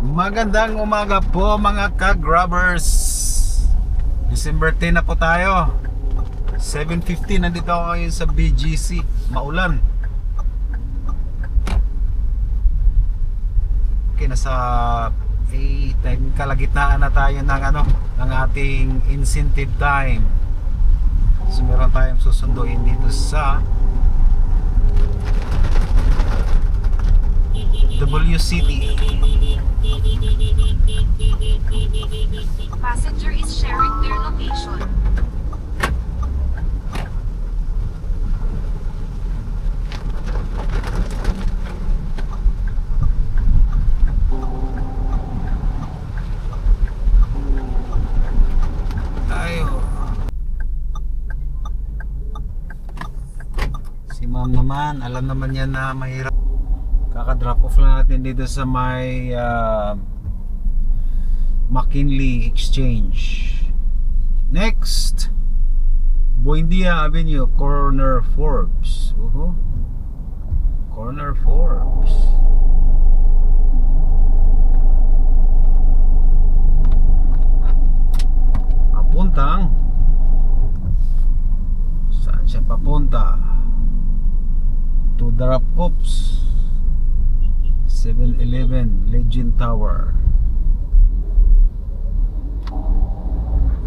Magandang umaga po mga ka-grabbers. December 10 na po tayo. 7:15 nandito ako ngayon sa BGC. Maulan. Okay, nasa kalagitnaan na tayo ng ating incentive time. So meron tayong susunduin dito sa WCT. Passenger is sharing their location. Tayo. Si ma'am naman, alam naman niya na mahirap. Kaka-drop off lang natin dito sa may McKinley Exchange. Next, Buendia Avenue, Corner Forbes. Corner Forbes. Papuntang saan siya papunta? To drop offs 7-Eleven Legend Tower.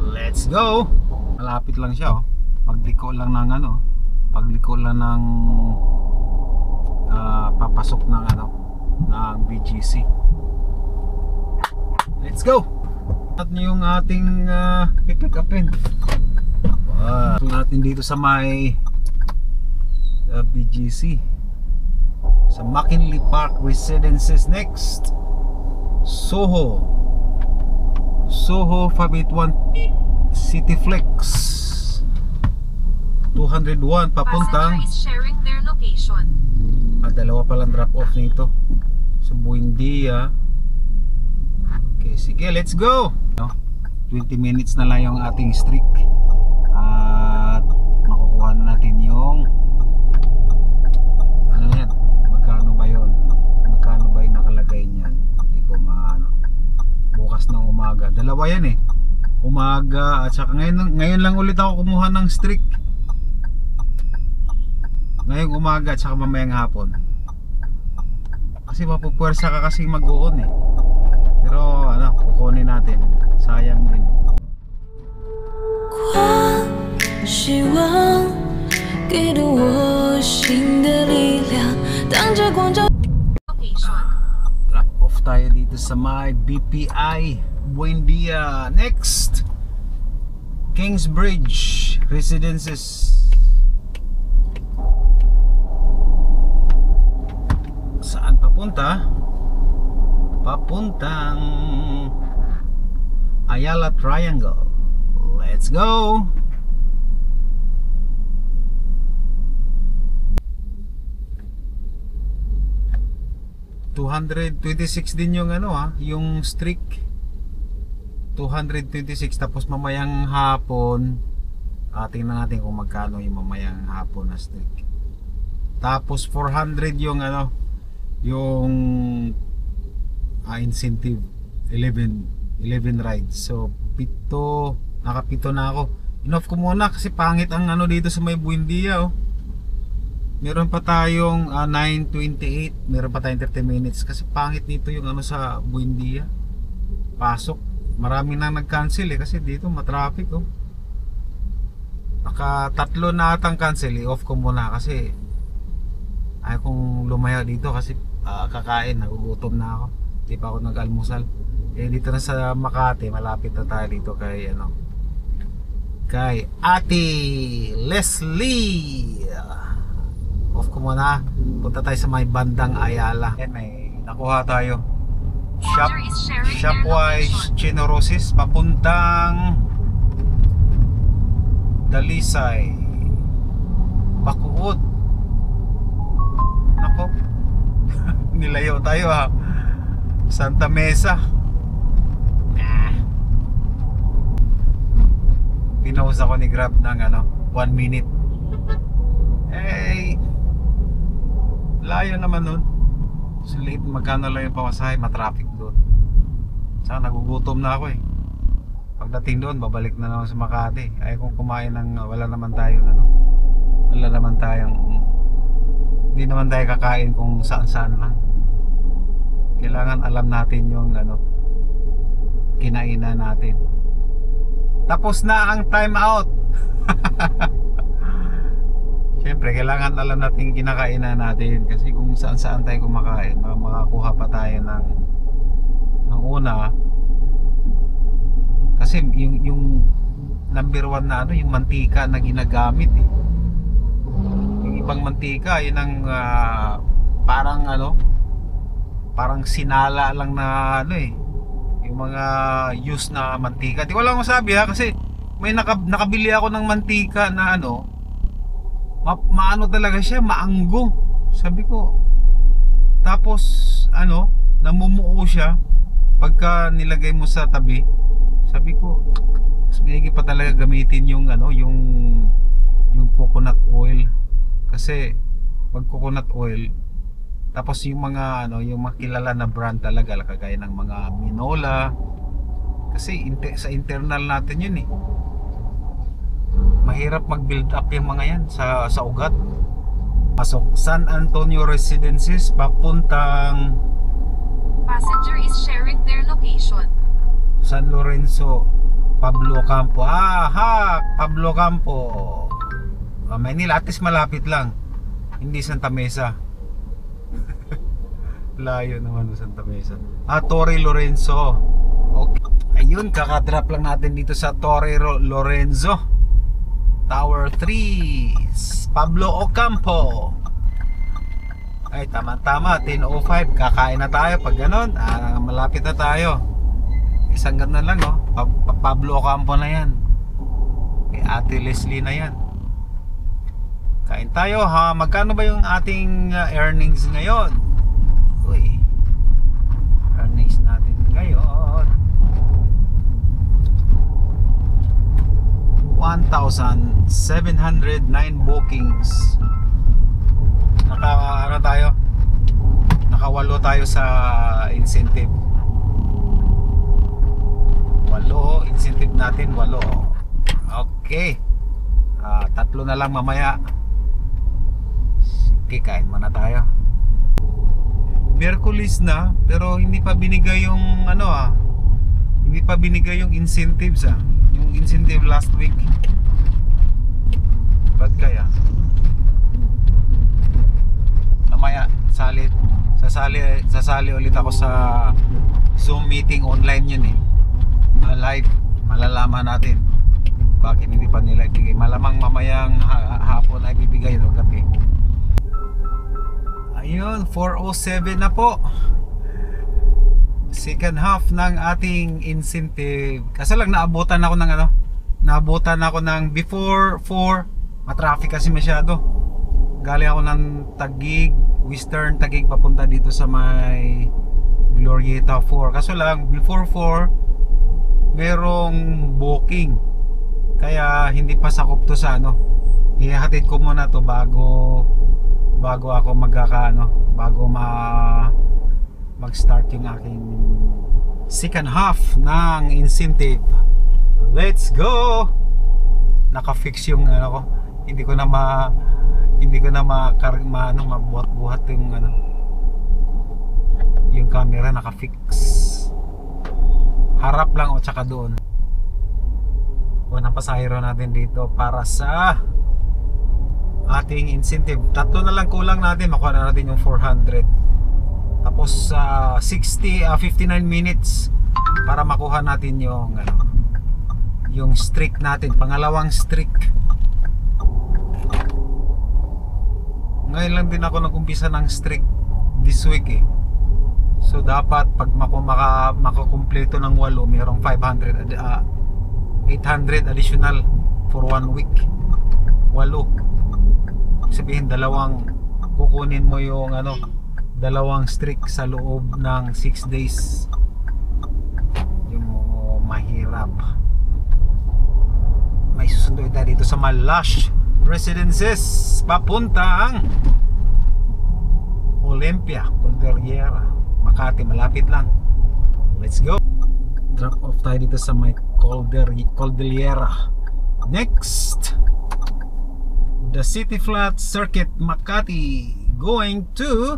Let's go. Malapit lang siya, oh. Pagliko lang ng pagliko lang ng papasok ng ng BGC. Let's go. At yung ating pipick upin. Natin dito sa may BGC sa McKinley Park Residences. Next, Soho Fabit 1 Cityflex 201 papuntang. Passenger is sharing their location. Dalawa palang drop off nito sa Buendia. Okay, sige, let's go. 20 minutes na lang yung ating streak at makukuha na natin yung yan. Magkano ba yung nakalagay niyan? Hindi ko bukas ng umaga. Dalawa yan eh. Umaga at saka ngayon lang ulit ako kumuha ng streak. Ngayong umaga at saka mamayang hapon. Kasi mapupuwersa ka kasi mag-uon eh. Pero kukunin natin. Sayang din eh. 希望给了我新的力量，当着光照。 Location. Drop off tayo dito sa may BPI Buendia. Next, Kingsbridge Residences. Saan papunta? Papuntang Ayala Triangle. Let's go. $226 din yung yung streak. 226 tapos mamayang hapon tingnan natin kung magkano yung mamayang hapon na streak. Tapos 400 yung yung incentive 11 rides. So nakapito na ako. Enough ko muna kasi pangit ang dito sa may Buendia, oh. Meron pa tayong 9:28, meron pa tayong 30 minutes kasi pangit dito yung sa Buendia. Pasok, marami nang nag-cancel kasi dito matraffic, oh. Naka-3 na atang cancel, off ko muna kasi ayaw kong lumayo dito kasi kakain, nagugutom na ako. Di pa ako nag-almusal. Dito na sa Makati, malapit na tayo dito kay kay Ate Leslie. Off ko muna. Punta tayo sa may bandang Ayala. May nakuha tayo. Shopwise Chinorosis papuntang Dalisay, Bacood. Nako. Nilayo tayo Santa Mesa. Pinaus ako ni Grab ng 1 minute. Layo naman nun. So late, magkano lang yung pamasahe, matraffic doon. Saka nagugutom na ako eh. Pagdating doon, babalik na naman sa Makati. Ay kung kumain ng wala naman tayong hindi naman tayo kakain kung saan-saan lang. Kailangan alam natin yung kinainan natin. Tapos na ang time out. Siyempre, kailangan alam natin yung kinakainan natin. Kasi kung saan-saan tayo kumakain, makakuha pa tayo ng una. Kasi yung number one na yung mantika na ginagamit eh. Yung ibang mantika, yun ang parang sinala lang na yung mga used na mantika. Di ko lang masabi ha, kasi may nakabili ako ng mantika na maano talaga siya, maanggo. Sabi ko, tapos namumuo siya pagka nilagay mo sa tabi. Sabi ko, mas maigi pa talaga gamitin yung coconut oil. Kasi pag coconut oil, tapos yung mga yung makilala na brand talaga, kagaya ng mga Minola, kasi sa internal natin yun eh. Mahirap mag-build up yung mga yan sa ugat. Pasok San Antonio Residences papuntang Passenger is sharing their location. San Lorenzo Pablo Campo. Pablo Campo. Manila, at least malapit lang. Hindi Santa Mesa. Layo naman sa Santa Mesa. Torre Lorenzo. Okay. Ayun, kakadrop lang natin dito sa Torre Lorenzo Tower 3 Pablo Ocampo. Ay, tama-tama, 10:05. Kakain na tayo pag ganon. Malapit na tayo. Isang ganda lang Pablo Ocampo na yan. Kay Ate Leslie na yan. Kain tayo ha. Magkano ba yung ating earnings ngayon? Uy, earnings natin ngayon 1,709 bookings. Nakawalo tayo sa incentive. Incentive natin 8. Okay. 3 na lang mamaya. Okay, kain muna tayo. Miyerkules na, pero hindi pa binigay yung hindi pa binigay yung incentives yung incentive last week. Ba't kaya? Mamaya sasali ulit ako sa Zoom meeting online yun eh. Live, malalaman natin bakit hindi pa nila ibigay. Malamang mamayang hapon ay bibigay o gabi. Ayun, 4:07 na po. Second half ng ating incentive. Kasi lang naabutan ako ng before 4. Matraffic kasi masyado. Galing ako ng Taguig, Western Taguig papunta dito sa may Glorieta 4. Kaso lang before 4 merong booking. Kaya hindi pa sakop to sa ihahatid ko muna to bago ako bago mag-start yung aking second half ng incentive. Let's go. Naka-fix yung ko. Hindi ko na mabuhat-buhat yung camera, naka-fix. Harap lang o tsaka doon. Unang pasahero natin dito para sa ating incentive. 3 na lang kulang natin, makuha na natin yung 400. Tapos 59 minutes para makuha natin yung streak natin, pangalawang streak. Ngayon lang din ako nag-umpisa ng streak this week eh. So dapat pag makakumpleto ng 8, mayroong 800 additional for 1 week. 8. Sabihin kukunin mo yung dalawang streak sa loob ng 6 days. Yung mahirap. May susunduin tayo dito sa Malash Residences papuntang Olympia, Cordillera, Makati, malapit lang. Let's go. Drop off tayo dito sa may Cordillera. Next, the City Flat Circuit Makati going to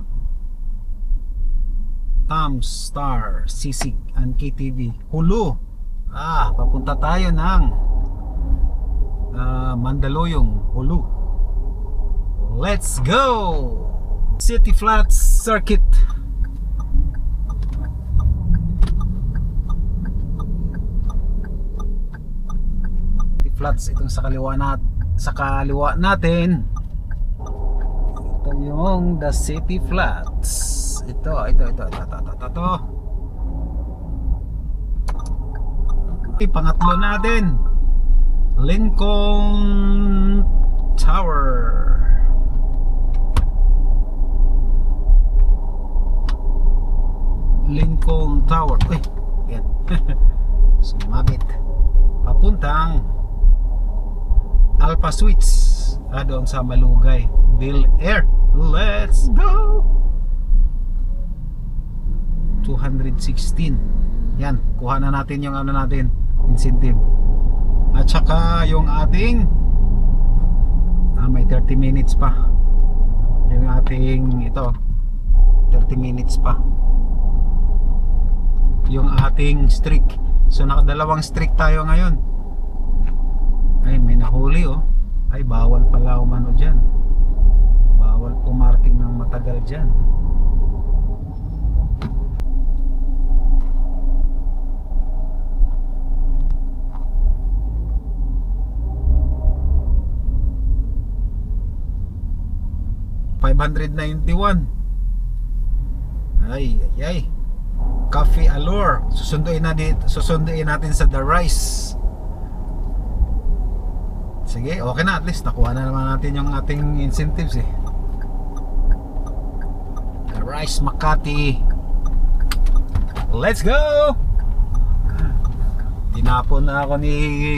Tom Star, Sisig and KTV. Hulu. Papunta tayo ng Mandaluyong, Hulu. Let's go! City Flat Circuit. Flats itong sa kaliwa natin. Ito yung the City Flats. Ito. Pangatlo natin, Lincoln Tower. Lincoln Tower. Yan. Sumabit. Papuntang Alpha Suites, doon sa Malugay, Bill Air. Let's go! 216. Yan, kuha na natin yung natin, incentive. At saka yung ating may 30 minutes pa. Yung ating 30 minutes pa. Yung ating streak. So nakadalawang streak tayo ngayon. Ay, may nahuli Ay, bawal pala umano dyan. Bawal pumarking ng matagal dyan. $591. Ay. Cafe Allure. Susunduin natin sa The Rice. Sige, okay na, at least nakuha na naman natin yung ating incentives The Rice Makati. Let's go! Tinapon na ako ni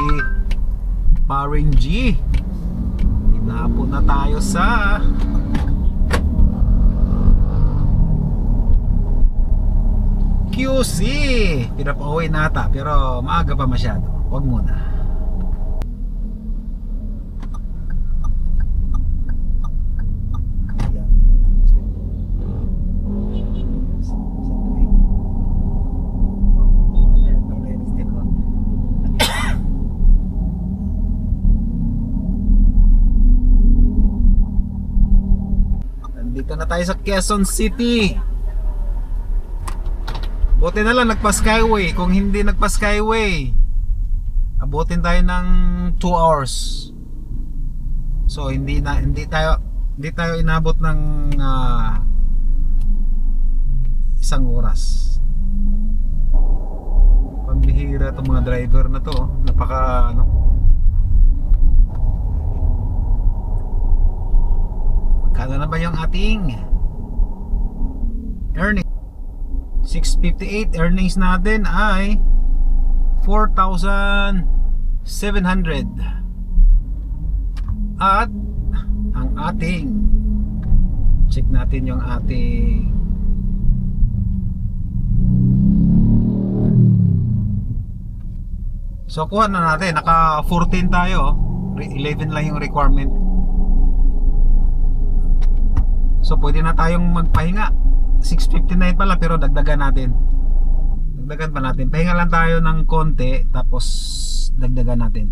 Paring G. Tinapon na tayo sa QC. Pinapauwi na ata, pero maaga pa masyado. Huwag muna. Dito na tayo sa Quezon City. Buti na lang nagpa-skyway. Kung hindi nagpa-skyway, abutin tayo ng 2 hours. So hindi tayo inabot ng 1 oras. Pambihira itong mga driver na to. Napaka Kano na ba yung ating earnings? 658. Earnings natin ay 4,700. At ang ating, check natin yung ating so kuha na natin. Naka 14 tayo. 11 lang yung requirement. So pwede na tayong magpahinga. 6:59 pala, pero dagdagan pa natin. Pahinga lang tayo ng konti, tapos dagdagan natin.